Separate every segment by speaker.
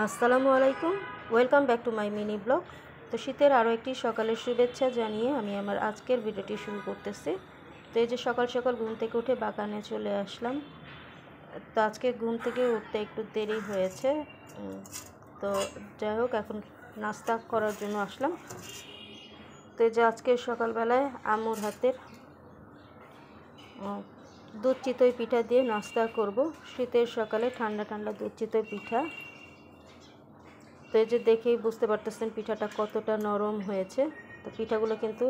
Speaker 1: আসসালামু আলাইকুম, welcome back to my mini blog. তো শীতের আরও একটি সকালের শুভেচ্ছা জানিয়ে আমি আমার আজকের ভিডিওটি শুরু করতেছি। তো এই যে সকাল সকাল ঘুম থেকে উঠে বাগানে চলে আসলাম। তো আজকে ঘুম থেকে উঠতে একটু দেরি হয়েছে, তো যাই হোক এখন নাস্তা করার জন্য আসলাম। তো এই যে আজকে সকালবেলায় আম্মুর হাতের দুধ চিতই পিঠা দিয়ে নাস্তা করব। শীতের সকালে ঠান্ডা ঠান্ডা দুধ চিতই পিঠা। তো এই যে দেখেই বুঝতে পারতেছেন পিঠাটা কতটা নরম হয়েছে। তো পিঠাগুলো কিন্তু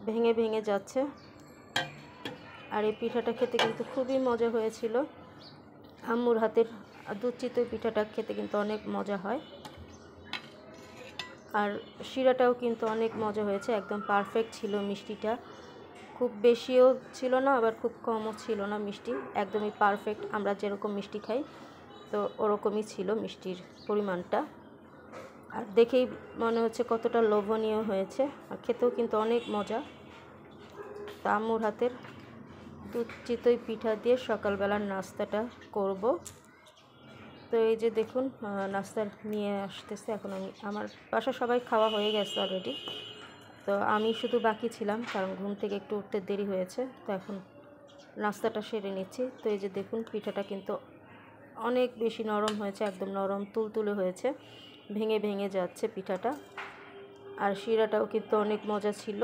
Speaker 1: ভেঙে ভেঙে যাচ্ছে, আর এই পিঠাটা খেতে কিন্তু খুবই মজা হয়েছিল। আম্মুর হাতের দুধ চিতই পিঠাটা খেতে কিন্তু অনেক মজা হয়, আর শিরাটাও কিন্তু অনেক মজা হয়েছে, একদম পারফেক্ট ছিল। মিষ্টিটা খুব বেশিও ছিল না, আবার খুব কমও ছিল না, মিষ্টি একদমই পারফেক্ট। আমরা যেরকম মিষ্টি খাই তো ওরকমই ছিল মিষ্টির পরিমাণটা, আর দেখেই মনে হচ্ছে কতটা লোভনীয় হয়েছে, আর খেতেও কিন্তু অনেক মজা। তা আম্মুর হাতের দুধ চিতই পিঠা দিয়ে সকালবেলার নাস্তাটা করব। তো এই যে দেখুন নাস্তা নিয়ে আসতেছে। এখন আমার বাসা সবাই খাওয়া হয়ে গেছে অলরেডি, তো আমি শুধু বাকি ছিলাম, কারণ ঘুম থেকে একটু উঠতে দেরি হয়েছে। তো এখন নাস্তাটা সেরে নিচ্ছি। তো এই যে দেখুন পিঠাটা কিন্তু অনেক বেশি নরম হয়েছে, একদম নরম তুলতুলে হয়েছে, ভেঙে ভেঙে যাচ্ছে পিঠাটা, আর শিরাটাও কিন্তু অনেক মজা ছিল।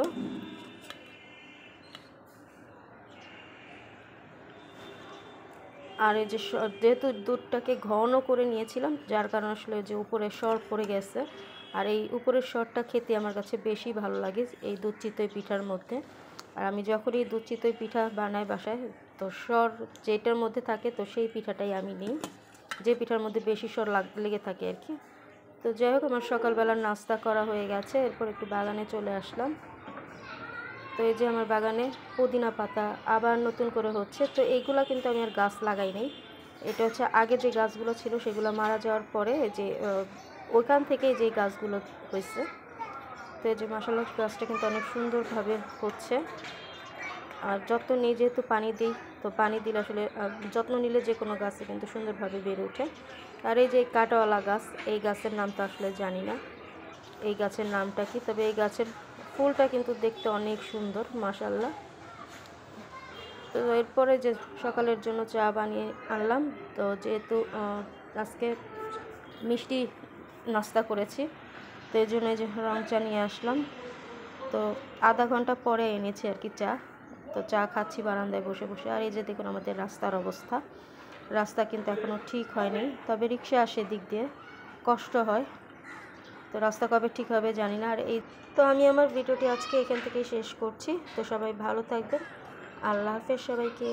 Speaker 1: আর এই যে যেহেতু দুধটাকে ঘন করে নিয়েছিলাম, যার কারণে আসলে যে উপরে সর পড়ে গেছে, আর এই উপরের সরটা খেতে আমার কাছে বেশি ভালো লাগে এই দুধ চিতই পিঠার মধ্যে। আর আমি যখনই দুধ চিতই পিঠা বানাই বাসায়, তো সর যেটার মধ্যে থাকে তো সেই পিঠাটাই আমি নিই, যে পিঠার মধ্যে বেশি সর লেগে থাকে আর কি। তো যাই হোক আমার সকালবেলার নাস্তা করা হয়ে গেছে, এরপর একটু বাগানে চলে আসলাম। তো এই যে আমার বাগানে পুদিনা পাতা আবার নতুন করে হচ্ছে। তো এইগুলা কিন্তু আমি আর গাছ লাগাই নাই, এটা হচ্ছে আগে যে গাছগুলো ছিল সেগুলো মারা যাওয়ার পরে যে ওইখান থেকে যে গাছগুলো হয়েছে। তো এই যে মাশাআল্লাহ গাছটা কিন্তু অনেক সুন্দরভাবে হচ্ছে, আর যত্ন নিয়ে যেহেতু পানি দিই, তো পানি দিলে আসলে যত্ন নিলে যে কোনো গাছে কিন্তু সুন্দরভাবে বেড়ে ওঠে। আর এই যে কাঁটাওয়ালা গাছ, এই গাছের নাম তো আসলে জানি না এই গাছের নামটা কি, তবে এই গাছের ফুলটা কিন্তু দেখতে অনেক সুন্দর মাশাআল্লাহ। তো এরপরে যে সকালের জন্য চা বানিয়ে আনলাম। তো যেহেতু আজকে মিষ্টি নাস্তা করেছি, তো এই জন্য যে রং চা নিয়ে আসলাম। তো আধা ঘন্টা পরে এনেছি আর কি চা। তো চা খাচ্ছি বারান্দায় বসে বসে। আর এই যে দেখুন আমাদের রাস্তার অবস্থা, রাস্তা কিন্তু এখনও ঠিক হয়নি, তবে রিক্সা আসে দিক দিয়ে, কষ্ট হয়। তো রাস্তা কবে ঠিক হবে জানি না। আর এই তো আমি আমার ভিডিওটি আজকে এখান থেকেই শেষ করছি। তো সবাই ভালো থাকবেন, আল্লাহ হাফেজ সবাইকে।